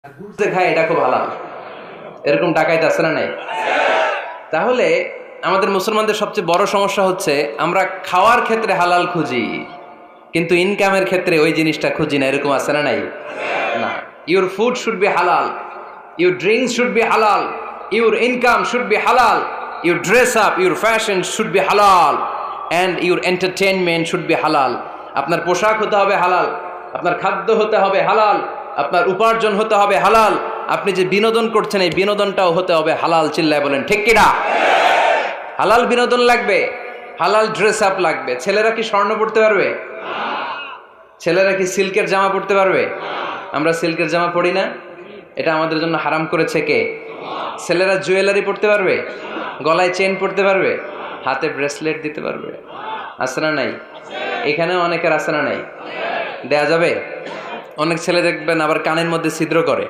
ঘুরতে খায় এটা খুব হালাল, এরকম ডাকাইতে আছে না নাই? তাহলে আমাদের মুসলমানদের সবচেয়ে বড় সমস্যা হচ্ছে আমরা খাওয়ার ক্ষেত্রে হালাল খুঁজি, কিন্তু ইনকামের ক্ষেত্রে ওই জিনিসটা খুঁজি না। এরকম আছে না নাই? না, your food should be halal, your drinks should be halal, your income should be halal, your dress up, your fashion should be halal, and your entertainment should be halal. আপনার পোশাক হতে হবে হালাল, আপনার খাদ্য হতে হবে হালাল, আপনার উপার্জন হতে হবে হালাল, আপনি যে বিনোদন করছেন এই বিনোদনটাও হতে হবে হালাল। চিল্লায় বলেন ঠিক কিনা? হালাল বিনোদন লাগবে, হালাল ড্রেস আপ লাগবে। ছেলেরা কি স্বর্ণ পড়তে পারবে? ছেলেরা কি সিল্কের জামা পড়তে পারবে? আমরা সিল্কের জামা পরি না, এটা আমাদের জন্য হারাম করেছে কে? ছেলেরা জুয়েলারি পড়তে পারবে? গলায় চেন পড়তে পারবে? হাতে ব্রেসলেট দিতে পারবে? আছে না নাই? এখানেও অনেকের আছে না নাই? দেয়া যাবে? অনেক ছেলে দেখবেন আবার কানের মধ্যে ছিদ্র করে।